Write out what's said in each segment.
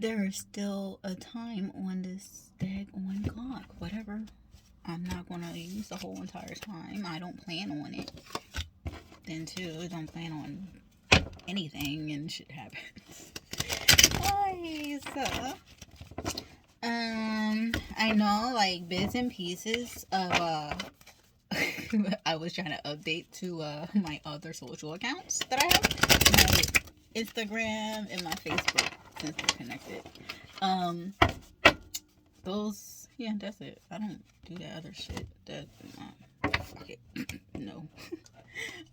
There is still a time on this daggone clock. Whatever. I'm not gonna use the whole entire time. I don't plan on it. Then too, I don't plan on anything and shit happens. Hi, so I know like bits and pieces of I was trying to update to my other social accounts that I have. My Instagram and my Facebook since they're connected. Um those yeah, that's it. I don't do that other shit. That fuck it. No.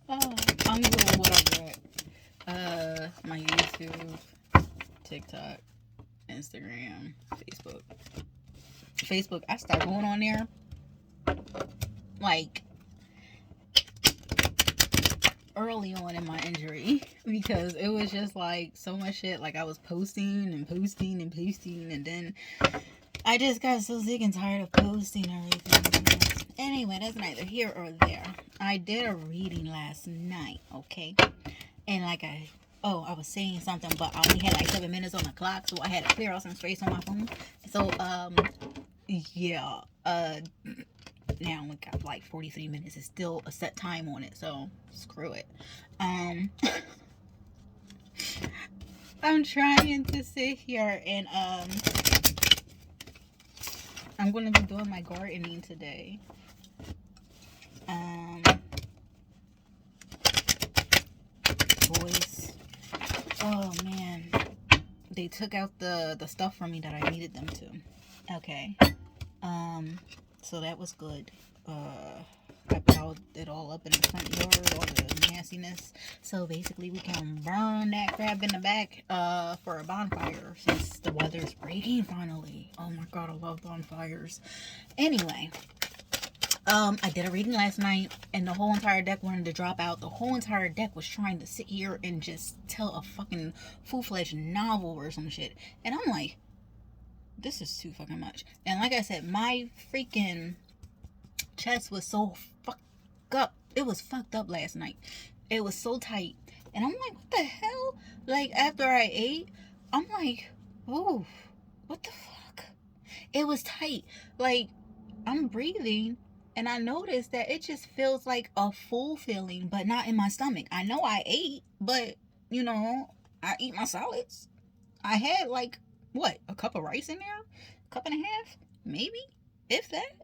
I'm good with what I got. My YouTube, TikTok, Instagram, Facebook. Facebook, I started going on there like early on in my injury because it was just like so much shit. Like I was posting and posting and posting, and then I just got so sick and tired of posting everything. Anyway, that's neither here or there. I did a reading last night, okay? And like I was saying something, but I only had like 7 minutes on the clock, so I had to clear out some space on my phone. So, yeah, now we got like 43 minutes. It's still a set time on it, so screw it. I'm trying to sit here and, I'm going to be doing my gardening today. Boys. Oh, man. They took out the stuff from me that I needed them to. Okay. So that was good. I piled it all up in the front yard, all the nastiness. So basically, we can burn that crap in the back for a bonfire since the weather's breaking finally. Oh my god, I love bonfires. Anyway, I did a reading last night, and the whole entire deck wanted to drop out. The whole entire deck was trying to sit here and just tell a fucking full-fledged novel or some shit. And I'm like, this is too fucking much. And like I said, my freaking chest was so fucked up. It was fucked up last night. It was so tight. And I'm like, what the hell? Like, after I ate, I'm like, oh, what the fuck? It was tight. Like, I'm breathing, and I noticed that it just feels like a full feeling, but not in my stomach. I know I ate, but, you know, I eat my solids. I had, like, what, a cup of rice in there? A cup and a half? Maybe? If that.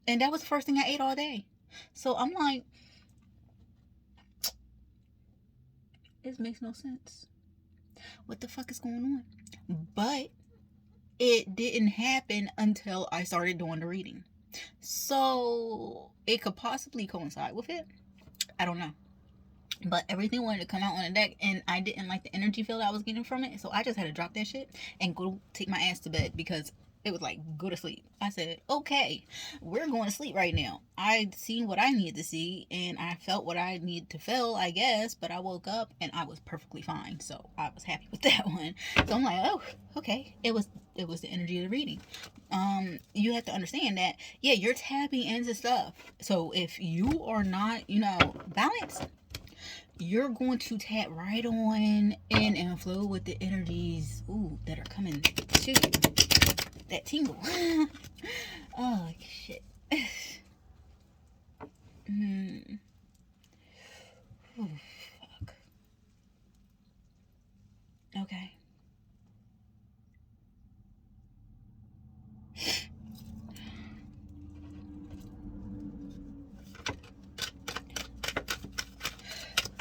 And that was the first thing I ate all day. So I'm like, this makes no sense. What the fuck is going on? But it didn't happen until I started doing the reading. So it could possibly coincide with it. I don't know. But everything wanted to come out on the deck, and I didn't like the energy field I was getting from it. So I just had to drop that shit and go take my ass to bed because it was like, go to sleep. I said, okay, we're going to sleep right now. I'd seen what I needed to see, and I felt what I needed to feel, I guess. But I woke up, and I was perfectly fine. So I was happy with that one. So I'm like, oh, okay. It was the energy of the reading. You have to understand that, yeah, you're tapping into stuff. So if you are not, balanced, you're going to tap right on in and flow with the energies that are coming to you. That tingle. Oh, shit. Oh, fuck. Okay.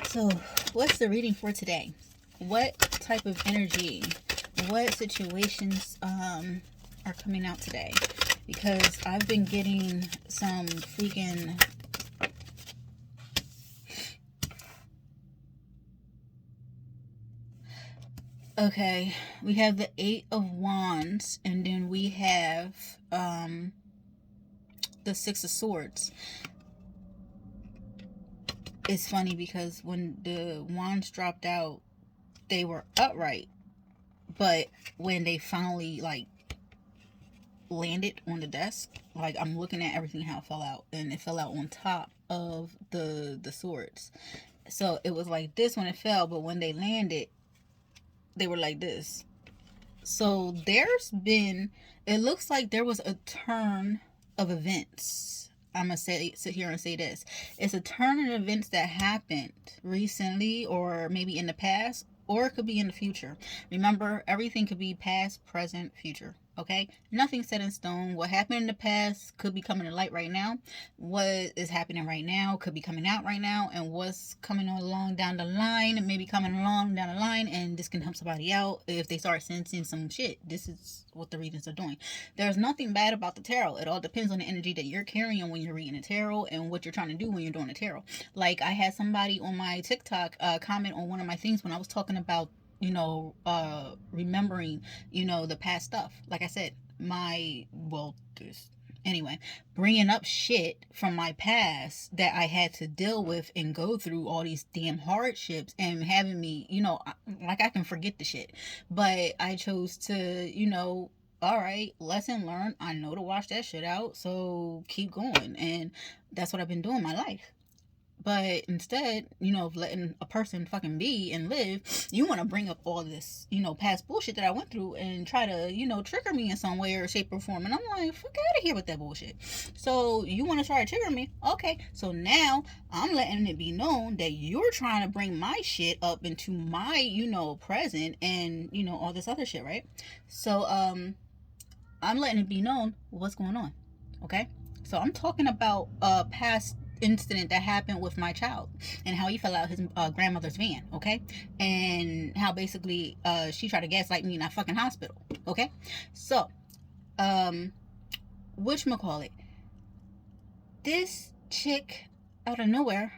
So, what's the reading for today? What type of energy, what situations are coming out today? Because I've been getting some freaking okay, we have the 8 of Wands, and then we have the 6 of Swords. It's funny because when the Wands dropped out, they were upright, but when they finally like landed on the desk, like I'm looking at everything how it fell out, and it fell out on top of the swords. So it was like this when it fell, but when they landed, they were like this. So there's been, it looks like there was a turn of events. I'm gonna sit here and say this. It's a turn in events that happened recently, or maybe in the past, or it could be in the future. Remember, everything could be past, present, future. Okay, nothing set in stone. What happened in the past could be coming to light right now. What is happening right now could be coming out right now, and what's coming along down the line, maybe coming along down the line, and this can help somebody out if they start sensing some shit. This is what the readings are doing. There's nothing bad about the tarot. It all depends on the energy that you're carrying when you're reading a tarot and what you're trying to do when you're doing a tarot. Like, I had somebody on my TikTok comment on one of my things when I was talking about, remembering, the past stuff. Like I said, anyway, bringing up shit from my past that I had to deal with and go through all these damn hardships, and having me, like, I can forget the shit. But I chose to, all right, lesson learned. I know to wash that shit out, so keep going. And that's what I've been doing my life. But instead, of letting a person fucking be and live, you want to bring up all this, past bullshit that I went through and try to, trigger me in some way or shape or form. And I'm like, fuck out of here with that bullshit. So you want to try to trigger me? Okay. So now I'm letting it be known that you're trying to bring my shit up into my, present and, all this other shit, right? So, I'm letting it be known what's going on. Okay. So I'm talking about past incident that happened with my child and how he fell out his grandmother's van, okay? And how basically she tried to gaslight me in that fucking hospital, okay? So, whatchamacallit, this chick out of nowhere,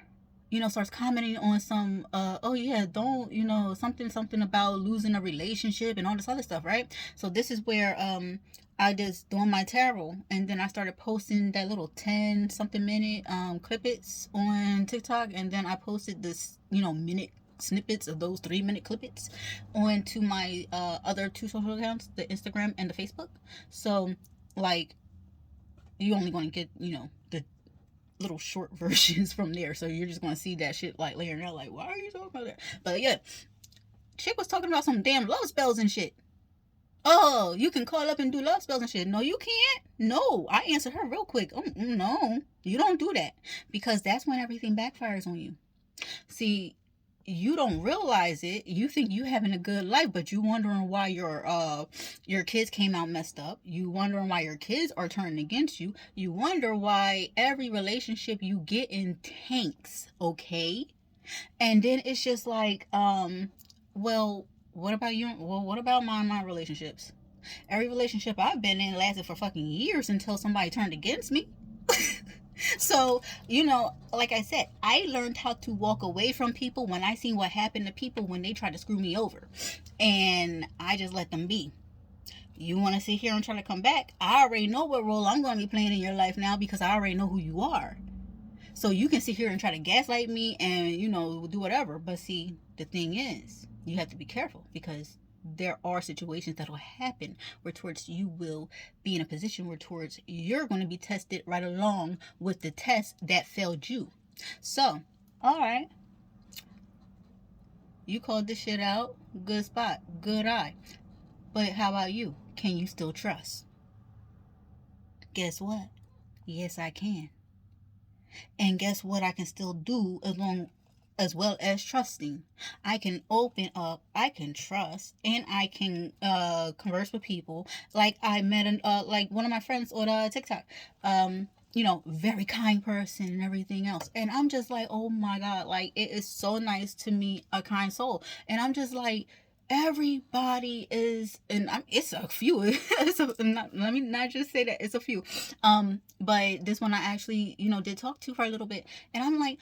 starts commenting on some, oh yeah, don't, something about losing a relationship and all this other stuff, right? So this is where, I just doing my tarot, and then I started posting that little 10 something minute clippets on TikTok, and then I posted this, minute snippets of those 3-minute clippets onto my other 2 social accounts, the Instagram and the Facebook. So, like, you're only going to get, the little short versions from there. So you're just going to see that shit, like, layering out, like, why are you talking about that? But yeah, chick was talking about some damn love spells and shit. Oh, you can call up and do love spells and shit. No, you can't. No, I answered her real quick. No, you don't do that, because that's when everything backfires on you. See, you don't realize it. You think you having a good life, but you wondering why your kids came out messed up. You wondering why your kids are turning against you. You wonder why every relationship you get in tanks, okay? And then it's just like, well, what about you? Well, what about my relationships? Every relationship I've been in lasted for fucking years until somebody turned against me. So, like I said, I learned how to walk away from people when I seen what happened to people when they tried to screw me over. And I just let them be. You want to sit here and try to come back? I already know what role I'm going to be playing in your life now, because I already know who you are. So you can sit here and try to gaslight me and, do whatever. But see, the thing is, you have to be careful, because there are situations that will happen where towards you will be in a position where towards you're going to be tested right along with the test that failed you. So, all right. You called this shit out. Good spot. Good eye. But how about you? Can you still trust? Guess what? Yes, I can. And guess what I can still do as well as trusting? I can open up, I can trust, and I can converse with people. Like, I met like one of my friends on TikTok, very kind person and everything else. And I'm just like, oh my God, like, it is so nice to meet a kind soul. And I'm just like, everybody is, and it's a few. Let me not just say that it's a few. But this one I actually, did talk to for a little bit, and I'm like,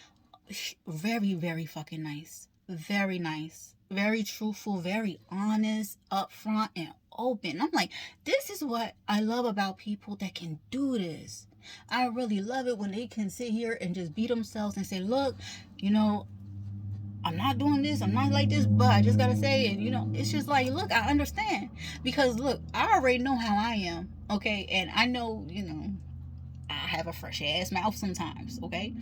very, very fucking nice, very nice, very truthful, very honest, upfront, and open. I'm like, this is what I love about people that can do this. I really love it when they can sit here and just be themselves and say, look, I'm not doing this, I'm not like this, but I just gotta say it. It's just like, look, I understand, because look, I already know how I am, okay? And I know, I have a fresh ass mouth sometimes, okay?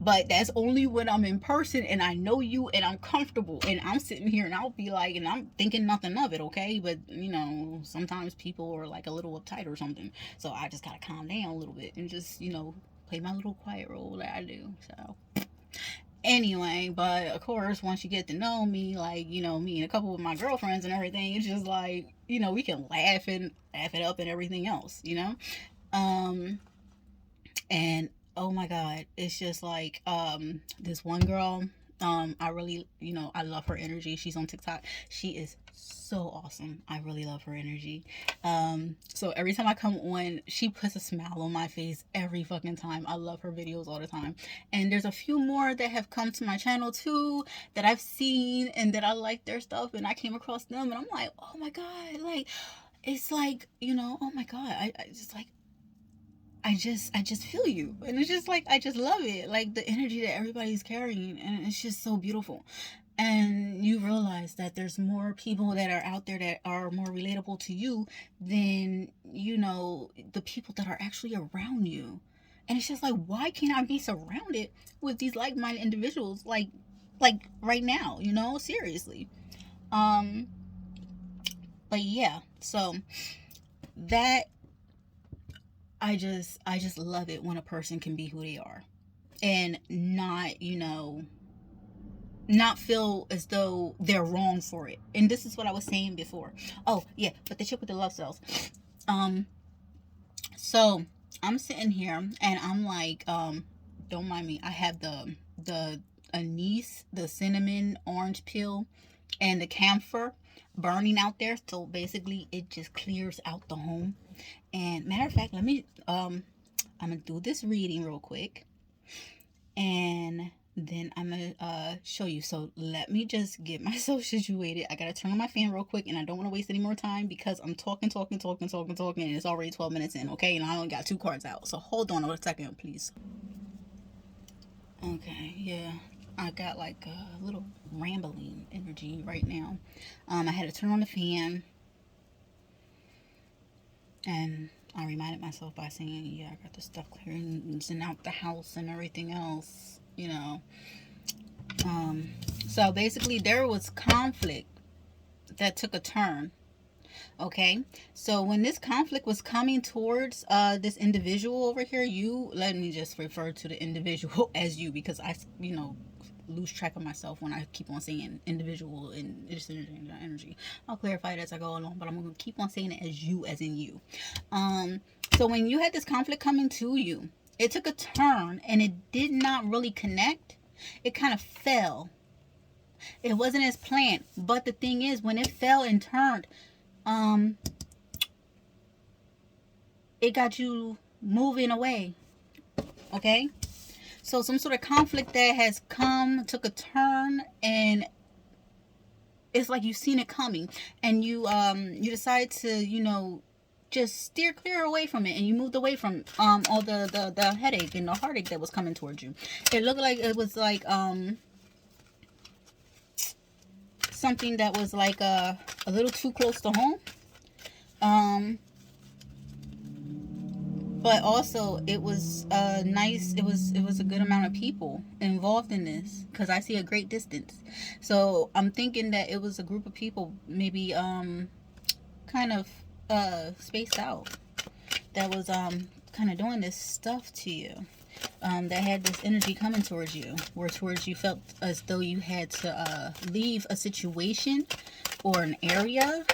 But that's only when I'm in person and I know you and I'm comfortable and I'm sitting here and I'll be like, and I'm thinking nothing of it, okay? But you know, sometimes people are like a little uptight or something. So I just gotta calm down a little bit and just, you know, play my little quiet role that I do. So anyway, but of course, once you get to know me, like, you know, me and a couple of my girlfriends and everything, it's just like, you know, we can laugh it up and everything else, you know? Um, and oh my god, it's just like this one girl, I really, you know, I love her energy. She's on TikTok. She is so awesome. I really love her energy. So every time I come on, she puts a smile on my face every fucking time. I love her videos all the time. And there's a few more that have come to my channel too that I've seen and that I like their stuff, and I came across them and I'm like, oh my god, like it's like, you know, oh my god, I just like, I just feel you, and it's just like I just love it, like the energy that everybody's carrying, and it's just so beautiful. And you realize that there's more people that are out there that are more relatable to you than, you know, the people that are actually around you. And it's just like, why can't I be surrounded with these like-minded individuals, like right now, you know, seriously. um but yeah, so that, I just love it when a person can be who they are and not, you know, not feel as though they're wrong for it. And this is what I was saying before. Oh yeah, but the chick with the love cells. Um, so I'm sitting here and I'm like, don't mind me. I have the anise, the cinnamon orange peel, and the camphor burning out there. So basically, it just clears out the home. And matter of fact, let me I'm gonna do this reading real quick, and then I'm gonna show you. So let me just get myself situated. I gotta turn on my fan real quick, and I don't want to waste any more time because I'm talking, and it's already 12 minutes in. Okay, and I only got two cards out. So hold on a second, please. Okay, yeah. I got like a little rambling energy right now. I had to turn on the fan, and I reminded myself by saying, yeah, I got the stuff clearing and out the house and everything else, you know. Um, so basically, there was conflict that took a turn. Okay, so when this conflict was coming towards this individual over here, you, let me just refer to the individual as you, because I, you know, lose track of myself when I keep on saying individual and just energy. I'll clarify it as I go along, but I'm gonna keep on saying it as you, as in you. Um, so when you had this conflict coming to you, it took a turn and it did not really connect. It kind of fell. It wasn't as planned. But the thing is, when it fell and turned, um, it got you moving away. Okay? So some sort of conflict that has come took a turn, and it's like you've seen it coming, and you decide to, you know, just steer clear away from it, and you moved away from all the headache and the heartache that was coming towards you. It looked like it was like something that was like a little too close to home. Um, but also it was nice. It was a good amount of people involved in this, because I see a great distance. So I'm thinking that it was a group of people, maybe kind of spaced out, that was kind of doing this stuff to you. That had this energy coming towards you, where towards you felt as though you had to leave a situation or an area.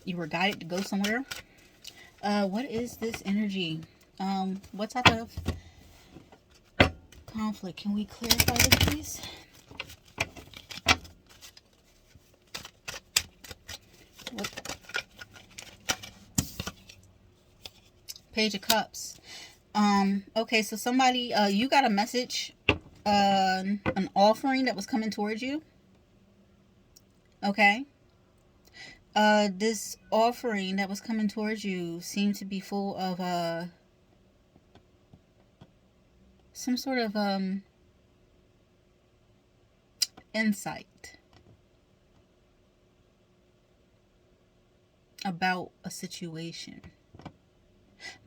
You were guided to go somewhere. What is this energy? What type of conflict? Can we clarify this, please? What? Page of Cups. Okay, so somebody, you got a message, an offering that was coming towards you. Okay. This offering that was coming towards you seemed to be full of some sort of insight about a situation.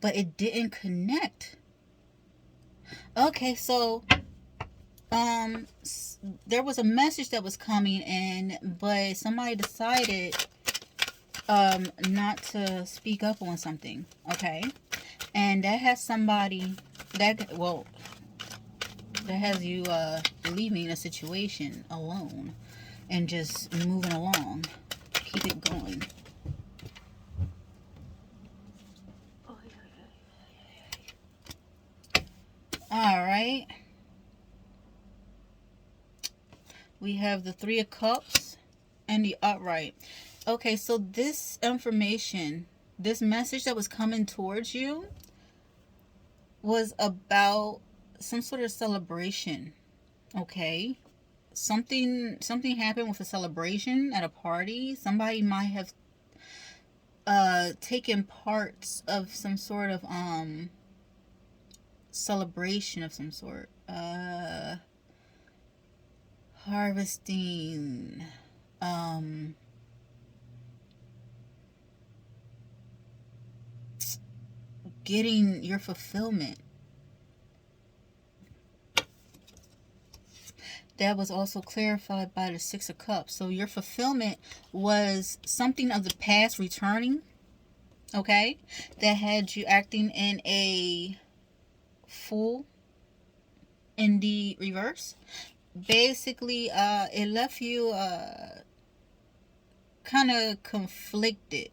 but it didn't connect. Okay, so there was a message that was coming in, but somebody decided not to speak up on something. Okay, and that has somebody that, well, that has you leaving a situation alone and just moving along. Keep it going. All right. We have the Three of Cups and the upright. Okay, so this information, this message that was coming towards you was about some sort of celebration. Okay, something happened with a celebration at a party. Somebody might have taken parts of some sort of celebration of some sort. Harvesting, getting your fulfillment. That was also clarified by the Six of Cups. So your fulfillment was something of the past returning, okay, that had you acting in a fool in the reverse. Basically, it left you kind of conflicted,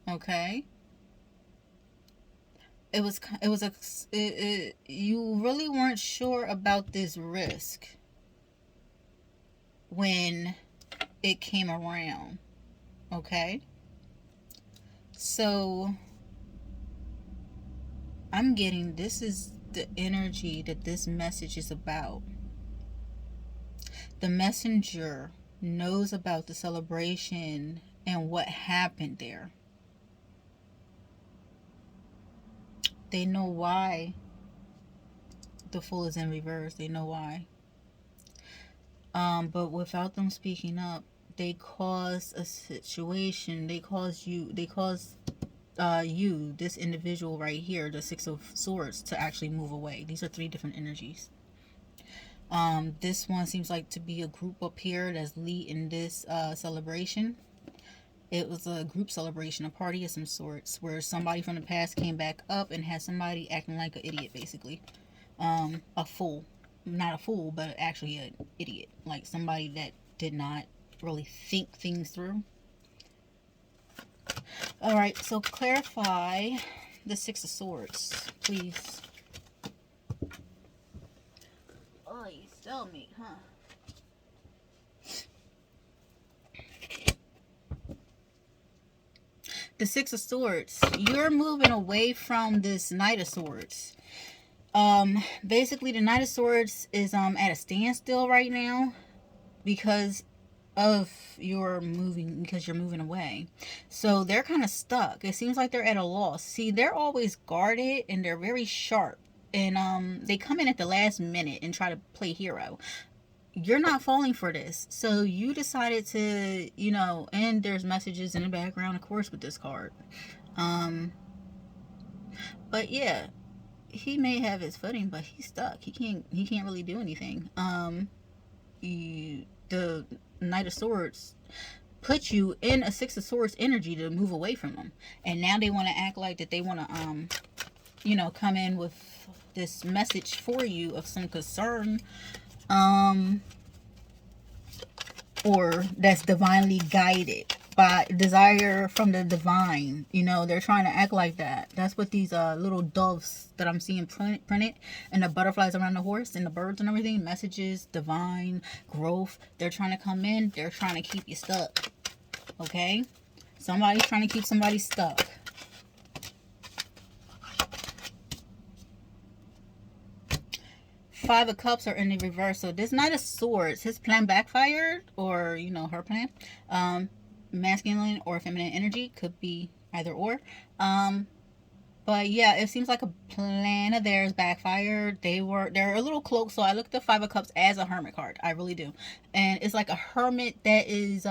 okay. You really weren't sure about this risk when it came around, okay. So I'm getting, this is the energy that this message is about. The messenger knows about the celebration and what happened there. They know why the Fool is in reverse. They know why. But without them speaking up, they cause a situation. They cause you, this individual right here, the Six of Swords, to actually move away. These are three different energies. This one seems like to be a group up here that's leading this celebration. It was a group celebration, a party of some sorts, where somebody from the past came back up and had somebody acting like an idiot, basically. A fool. Not a fool, but actually an idiot. Like somebody that did not really think things through. Alright, so clarify the Six of Swords, please. Oh, you still me, huh? The Six of Swords. You're moving away from this Knight of Swords. Basically the Knight of Swords is at a standstill right now because of you're moving away. So they're kind of stuck. It seems like they're at a loss. See, they're always guarded and they're very sharp. And they come in at the last minute and try to play hero. You're not falling for this. So you decided to, and there's messages in the background, of course, with this card. But yeah, he may have his footing, but he's stuck. He can't really do anything. The Knight of Swords put you in a Six of Swords energy to move away from them, and now they want to act like that they want to come in with this message for you of some concern, or that's divinely guided by desire from the divine. They're trying to act like that. That's what these little doves that I'm seeing printed, and the butterflies around the horse and the birds and everything, messages, divine growth. They're trying to come in. They're trying to keep you stuck. Okay, somebody's trying to keep somebody stuck. Five of Cups are in the reverse. So this Knight of Swords, his plan backfired, or her plan. Masculine or feminine energy, could be either or. But yeah, it seems like a plan of theirs backfired. They're a little cloaked. So I look at the Five of Cups as a hermit card. I really do. And it's like a hermit that is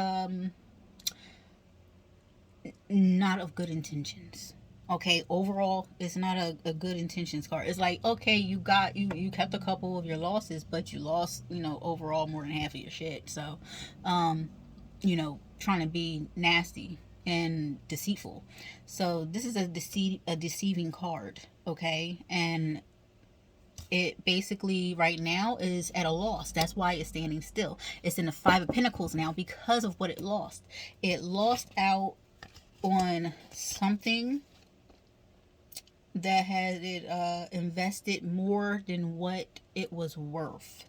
not of good intentions. Okay, overall, it's not a good intentions card. It's like, okay, you kept a couple of your losses, but you lost, overall more than half of your shit. So, um, trying to be nasty and deceitful. So this is a deceiving card, okay? And it basically right now is at a loss. That's why it's standing still. It's in the Five of Pentacles now because of what it lost. It lost out on something that had it invested more than what it was worth,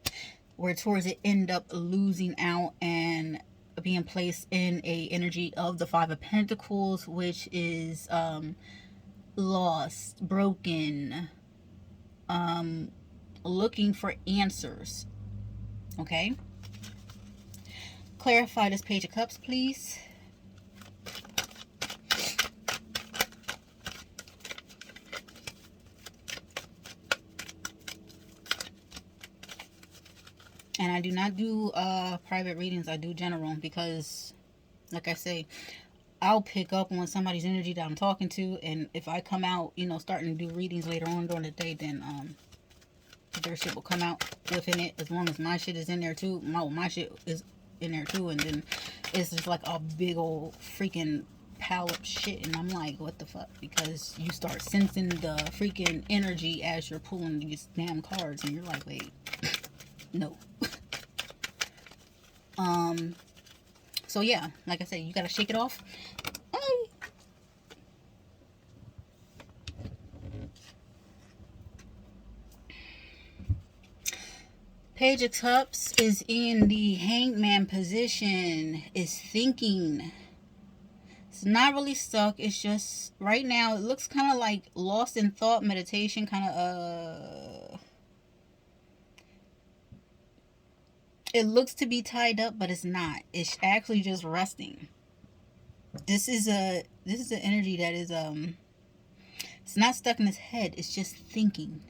where towards it end up losing out and being placed in a energy of the Five of Pentacles, which is lost, broken, looking for answers. Okay, clarify this Page of Cups, please. And I do not do private readings. I do general because, like I say, I'll pick up on somebody's energy that I'm talking to, and if I come out, starting to do readings later on during the day, then their shit will come out within it, as long as my shit is in there too. My shit is in there too, and then it's just like a big old freaking pile of shit, and I'm like, what the fuck? Because you start sensing the freaking energy as you're pulling these damn cards, and you're like, wait, no. So yeah, like I said, you gotta shake it off. Hey. Page of Cups is in the Hangman position, is thinking. It's not really stuck. It's just right now it looks kind of like lost in thought, meditation, kind of it looks to be tied up, but it's not. It's actually just resting. This is an energy that is it's not stuck in his head. It's just thinking.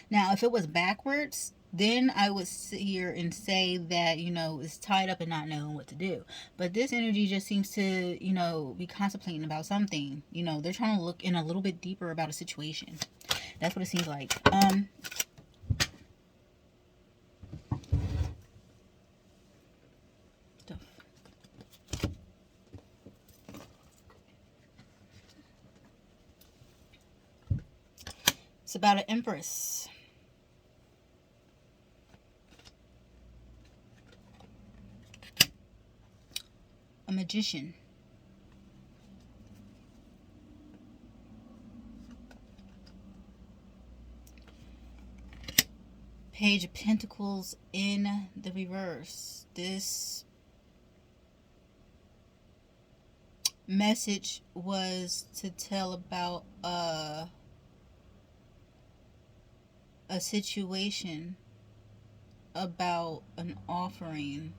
Now, if it was backwards, then I would sit here and say that, it's tied up and not knowing what to do. But this energy just seems to, be contemplating about something. They're trying to look in a little bit deeper about a situation. That's what it seems like. It's about an Empress. A magician. Page of Pentacles in the reverse. This message was to tell about a situation, about an offering,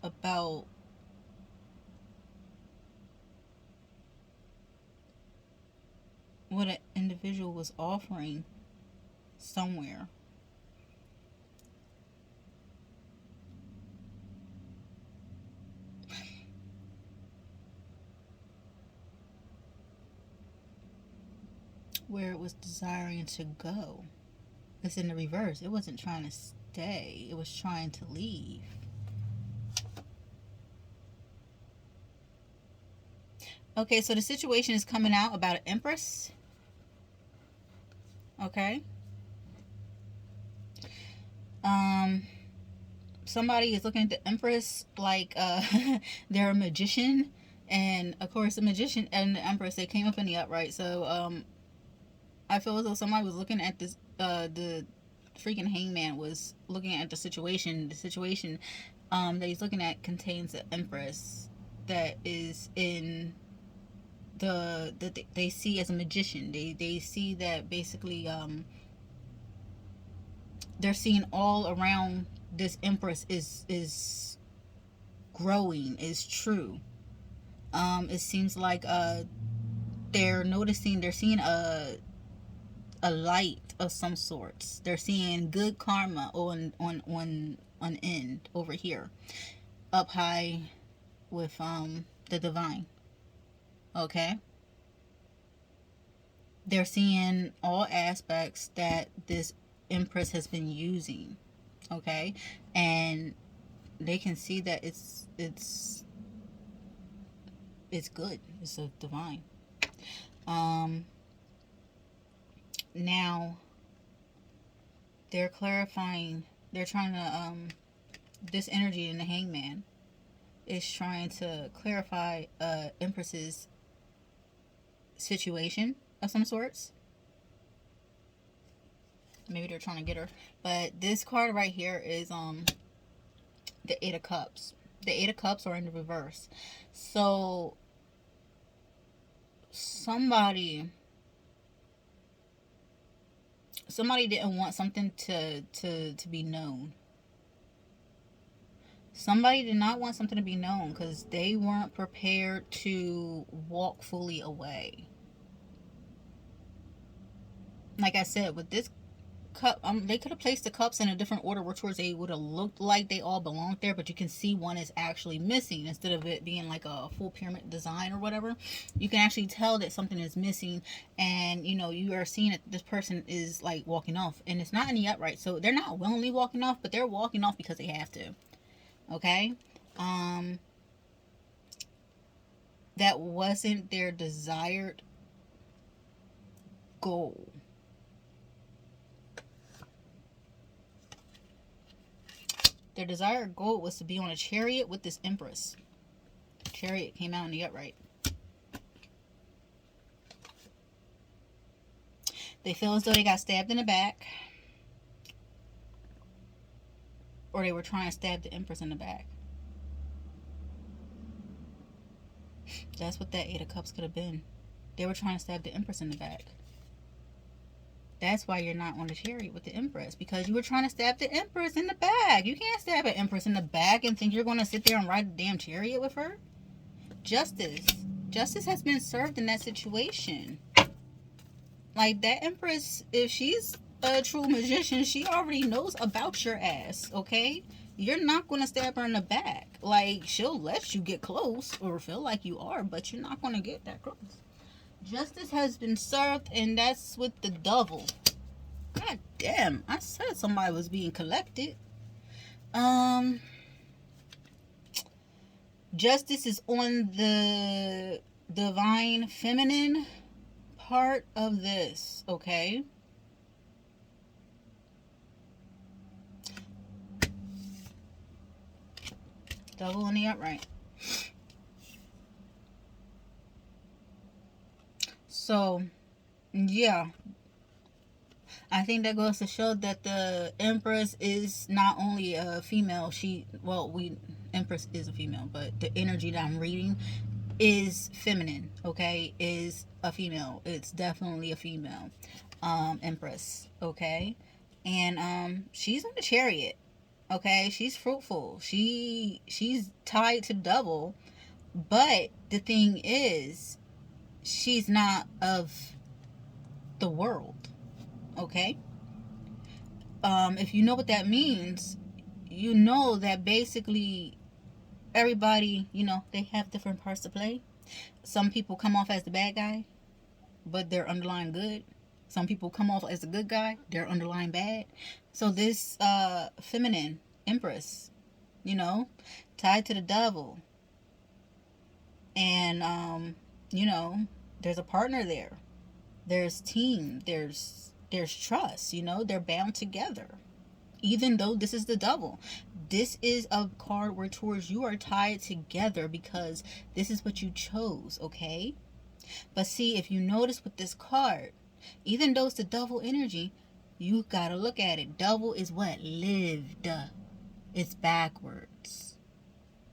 about what an individual was offering somewhere. Where it was desiring to go. It's in the reverse. It wasn't trying to stay. It was trying to leave. Okay, so the situation is coming out about an Empress. Okay. Somebody is looking at the Empress like they're a magician, and of course the magician and the Empress, they came up in the upright. So I feel as though somebody was looking at this the freaking hangman was looking at the situation. The situation that he's looking at contains the Empress that is in that they see as a magician. They see that basically they're seeing all around this Empress is growing, is true. It seems like they're seeing a light of some sorts. They're seeing good karma on end over here, up high with the divine. Okay. They're seeing all aspects that this Empress has been using, okay? And they can see that it's good. It's a divine. Um Now they're clarifying, they're trying to this energy in the Hangman is trying to clarify Empress's situation of some sorts. Maybe they're trying to get her. But this card right here is the Eight of Cups. The Eight of Cups are in the reverse. So somebody didn't want something to be known. Somebody did not want something to be known because they weren't prepared to walk fully away. Like I said, with this cup, they could have placed the cups in a different order, which was they would have looked like they all belonged there, but you can see one is actually missing instead of it being like a full pyramid design or whatever. You can actually tell that something is missing, and you are seeing that this person is like walking off, and it's not in the upright, so they're not willingly walking off, but they're walking off because they have to. Okay. That wasn't their desired goal. Their desired goal was to be on a chariot with this Empress. Chariot came out in the upright. They feel as though they got stabbed in the back, or they were trying to stab the Empress in the back. That's what that Eight of Cups could have been. They were trying to stab the Empress in the back. That's why you're not on the chariot with the Empress, because you were trying to stab the Empress in the back. You can't stab an Empress in the back and think you're going to sit there and ride a damn chariot with her. Justice has been served in that situation. Like, that Empress, if she's a true magician, she already knows about your ass, okay? You're not going to stab her in the back. Like, she'll let you get close or feel like you are, but you're not going to get that close. Justice has been served, and that's with the devil. God damn, I said somebody was being collected. Justice is on the divine feminine part of this, okay? Devil in the upright. So, yeah. I think that goes to show that the Empress is not only a female. Empress is a female, but the energy that I'm reading is feminine, okay? Is a female. It's definitely a female. Empress, okay? And she's on the chariot, okay? She's fruitful. She's tied to double, but the thing is, she's not of the world, okay? If you know what that means, you know that basically everybody, they have different parts to play. Some people come off as the bad guy, but they're underlying good. Some people come off as a good guy, they're underlying bad. So this feminine Empress, tied to the devil, and there's a partner there. There's team. There's trust. They're bound together. Even though this is the devil, this is a card where towards you are tied together because this is what you chose, okay? But see, if you notice with this card, even though it's the devil energy, you gotta look at it. Devil is what? Lived. It's backwards.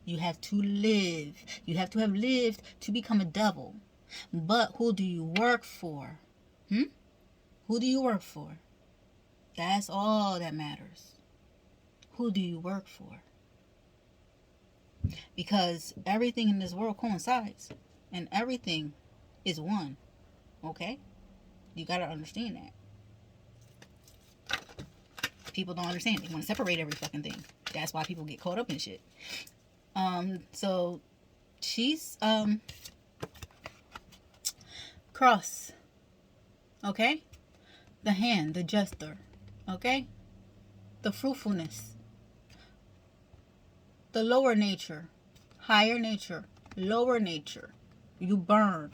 You have to live. You have to have lived to become a devil. But who do you work for? Who do you work for? That's all that matters. Who do you work for? Because everything in this world coincides. And everything is one. Okay? You gotta understand that. People don't understand. They want to separate every fucking thing. That's why people get caught up in shit. So she's cross. Okay? The hand, the jester. Okay? The fruitfulness, the lower nature, higher nature, lower nature. You burn.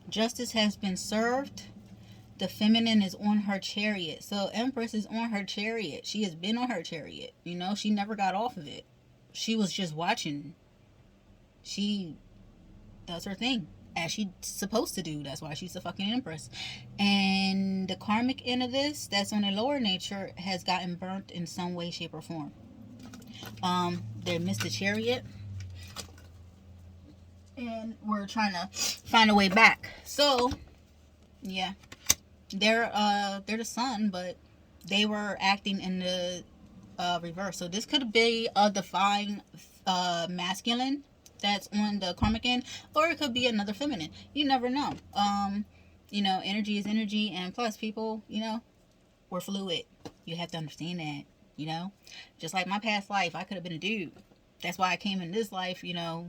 Justice has been served. The feminine is on her chariot. So Empress is on her chariot. She has been on her chariot. You know, she never got off of it. She was just watching. She does her thing as she's supposed to do. That's why she's a fucking Empress. And the karmic end of this, that's on a lower nature, has gotten burnt in some way, shape, or form. They missed the chariot, and we're trying to find a way back. So, yeah, they're the sun, but they were acting in the reverse. So this could be a divine masculine that's on the karmic end, or it could be another feminine. You never know. You know, energy is energy, and plus, people, you know, we're fluid. You have to understand that. You know, just like my past life, I could have been a dude. That's why I came in this life. You know,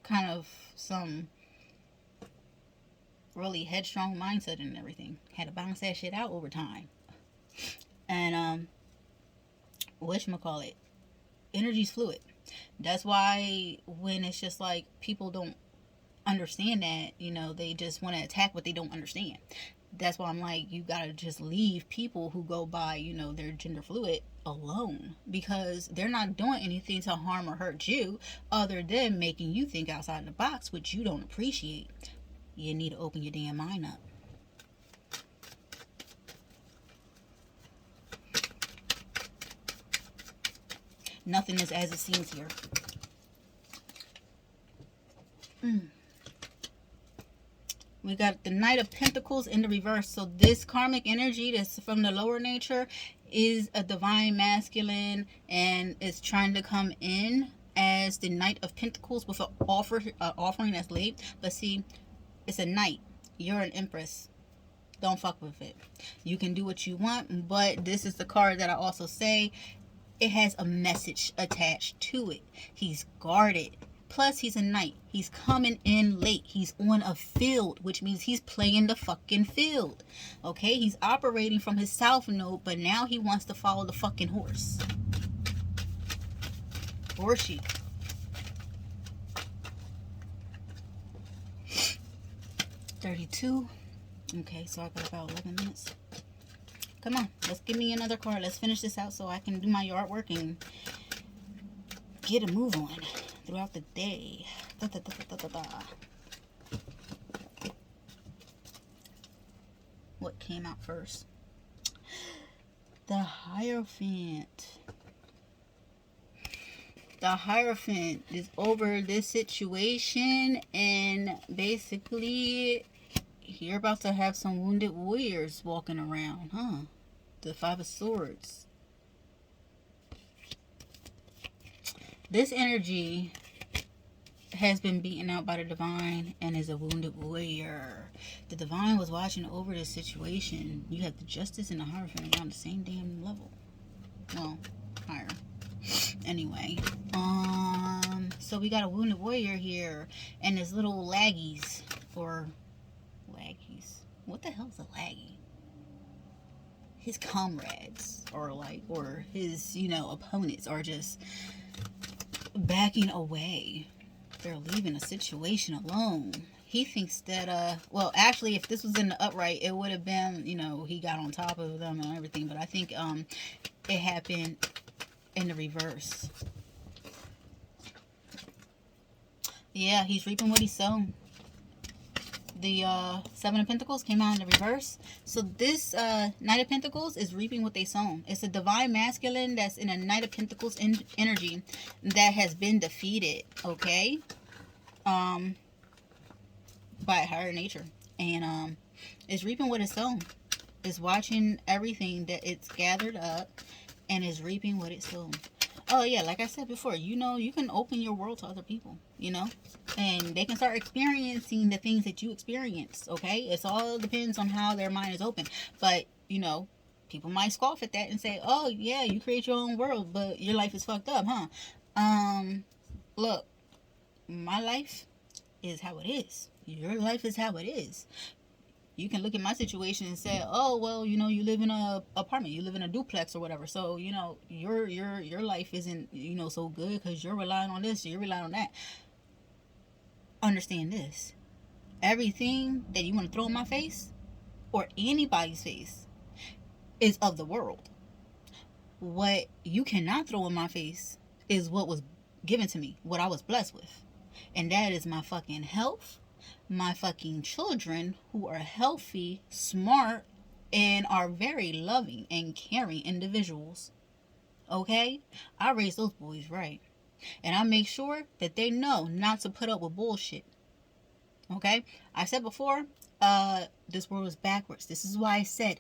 kind of some really headstrong mindset and everything. Had to balance that shit out over time. And whatchamacallit, energy's fluid. That's why when it's just like people don't understand that, you know, they just want to attack what they don't understand. That's why I'm like, you gotta just leave people who go by, you know, their gender fluid alone, because they're not doing anything to harm or hurt you other than making you think outside the box, which you don't appreciate. You need to open your damn mind up. Nothing is as it seems here. We got the Knight of Pentacles in the reverse. So this karmic energy that's from the lower nature is a divine masculine, and is trying to come in as the Knight of Pentacles with an offering that's late. But see, it's a knight. You're an Empress. Don't fuck with it. You can do what you want, but this is the card that I also say it has a message attached to it. He's guarded. Plus, he's a knight. He's coming in late. He's on a field, which means he's playing the fucking field. Okay? He's operating from his south node, but now he wants to follow the fucking horse. Or she. $32. Okay, so I got about 11 minutes. Come on, let's give me another card. Let's finish this out so I can do my yard work and get a move on throughout the day. Da, da, da, da, da, da. What came out first? The Hierophant. The Hierophant is over this situation, and basically you're about to have some wounded warriors walking around, huh? The Five of Swords. This energy has been beaten out by the divine and is a wounded warrior. The divine was watching over this situation. You have the Justice and the Hierophant around the same damn level. Well, higher. Anyway, so we got a wounded warrior here, and his little laggies, or laggies. What the hell's a laggy? His comrades, or his, you know, opponents are just backing away. They're leaving a situation alone. He thinks that, well, actually, if this was in the upright, it would have been, you know, he got on top of them and everything. But I think, it happened in the reverse. Yeah, he's reaping what he's sown. The Seven of Pentacles came out in the reverse. So this Knight of Pentacles is reaping what they sown. It's a divine masculine that's in a Knight of Pentacles energy that has been defeated, okay? By a higher nature. And is reaping what it's sown. Is watching everything that it's gathered up and is reaping what it's sown. Oh yeah, like I said before, you know, you can open your world to other people, you know, and they can start experiencing the things that you experience, okay? It all depends on how their mind is open. But, you know, people might scoff at that and say, oh yeah, you create your own world, but your life is fucked up, huh? Look, my life is how it is. Your life is how it is. You can look at my situation and say, oh well, you know, you live in a apartment, you live in a duplex or whatever, so you know your life isn't, you know, so good because you're relying on this, you're relying on that. Understand this: everything that you want to throw in my face or anybody's face is of the world. What you cannot throw in my face is what was given to me, what I was blessed with, and that is my fucking health, my fucking children who are healthy, smart, and are very loving and caring individuals. Okay? I raise those boys right. And I make sure that they know not to put up with bullshit. Okay? I said before, this world is backwards. This is why I said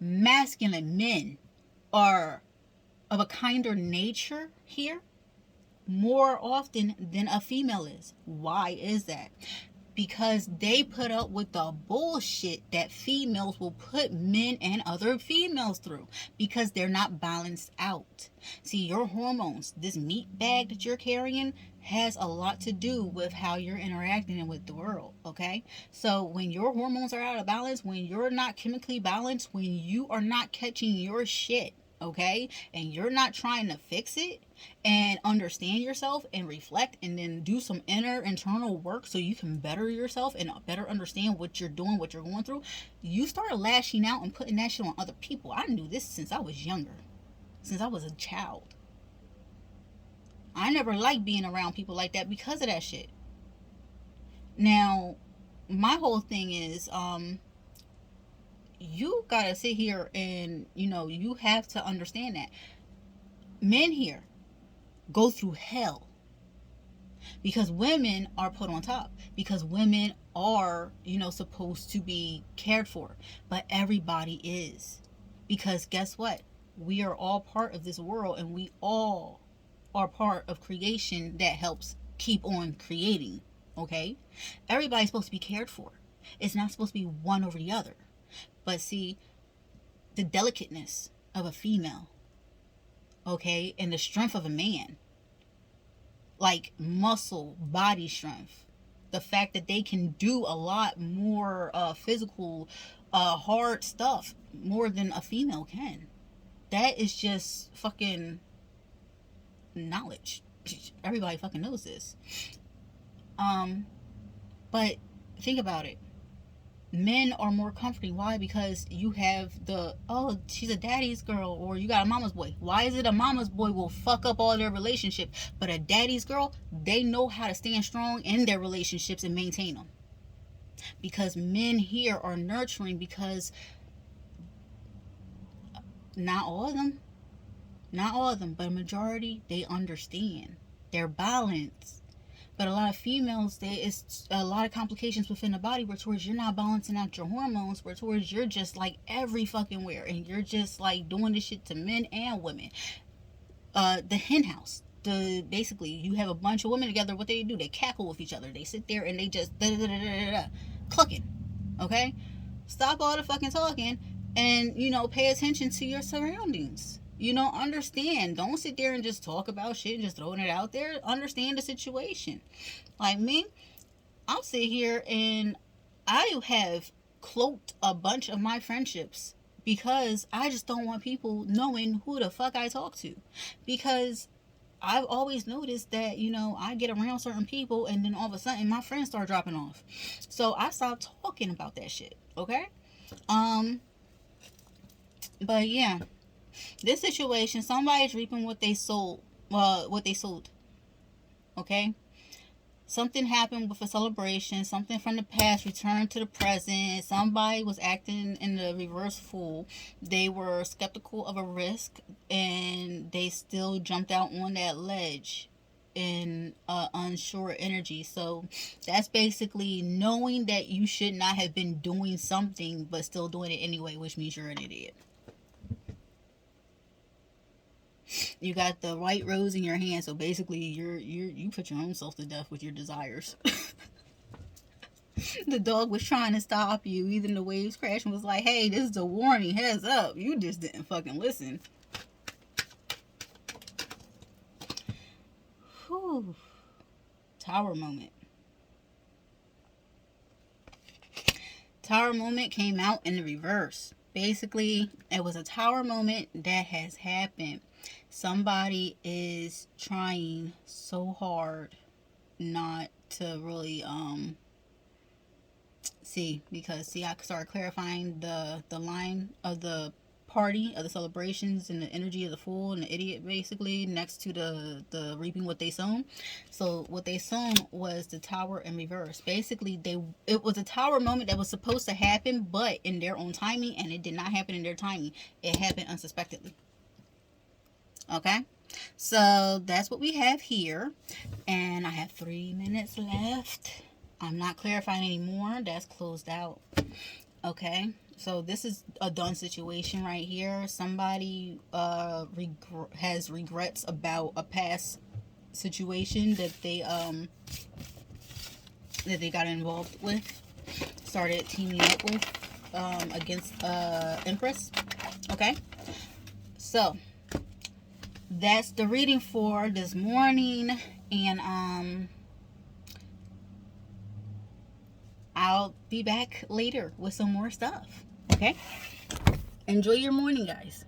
masculine men are of a kinder nature here more often than a female is. Why is that? Because they put up with the bullshit that females will put men and other females through because they're not balanced out. See, your hormones, this meat bag that you're carrying, has a lot to do with how you're interacting with the world, okay? So when your hormones are out of balance, when you're not chemically balanced, when you are not catching your shit, okay, and you're not trying to fix it and understand yourself and reflect and then do some internal work so you can better yourself and better understand what you're doing, what you're going through, you start lashing out and putting that shit on other people. I knew this since I was younger, since I was a child. I never liked being around people like that because of that shit. Now, my whole thing is, you gotta sit here and, you know, you have to understand that men here go through hell because women are put on top, because women are, you know, supposed to be cared for, but everybody is, because guess what, we are all part of this world and we all are part of creation that helps keep on creating. Okay, everybody's supposed to be cared for. It's not supposed to be one over the other. But see, the delicateness of a female, okay, and the strength of a man, like muscle, body strength, the fact that they can do a lot more physical, hard stuff more than a female can. That is just fucking knowledge. Everybody fucking knows this. But think about it. Men are more comforting. Why? Because you have the, oh, she's a daddy's girl, or you got a mama's boy. Why is it a mama's boy will fuck up all their relationship, but a daddy's girl, they know how to stand strong in their relationships and maintain them? Because men here are nurturing, because not all of them, not all of them, but a majority, they understand. They're balanced. But a lot of females, it's a lot of complications within the body where towards you're not balancing out your hormones, where towards you're just like every fucking where, and you're just like doing this shit to men and women. The hen house. The basically you have a bunch of women together. What they do, they cackle with each other. They sit there and they just clucking. Okay, stop all the fucking talking and, you know, pay attention to your surroundings. You know, understand. Don't sit there and just talk about shit and just throwing it out there. Understand the situation. Like me, I'll sit here and I have cloaked a bunch of my friendships because I just don't want people knowing who the fuck I talk to. Because I've always noticed that, you know, I get around certain people and then all of a sudden my friends start dropping off. So I stopped talking about that shit. Okay? But yeah, this situation, somebody's reaping what they sold. What they sowed. Okay? Something happened with a celebration. Something from the past returned to the present. Somebody was acting in the reverse fool. They were skeptical of a risk, and they still jumped out on that ledge in unsure energy. So that's basically knowing that you should not have been doing something, but still doing it anyway, which means you're an idiot. You got the white rose in your hand, so basically you put your own self to death with your desires. The dog was trying to stop you. Even the waves crashing was like, hey, this is a warning, heads up. You just didn't fucking listen. Whew. Tower moment. Tower moment came out in the reverse. Basically, it was a tower moment that has happened. Somebody is trying so hard not to really see, because see, I started clarifying the line of the party, of the celebrations, and the energy of the fool and the idiot, basically next to the reaping what they sown. So what they sown was the tower in reverse. Basically, it was a tower moment that was supposed to happen, but in their own timing, and it did not happen in their timing. It happened unsuspectedly. Okay, so that's what we have here, and I have 3 minutes left. I'm not clarifying anymore. That's closed out. Okay, so this is a done situation right here. Somebody has regrets about a past situation that they got involved with, started teaming up with against Empress. Okay, so that's the reading for this morning, and I'll be back later with some more stuff. Okay? Enjoy your morning, guys.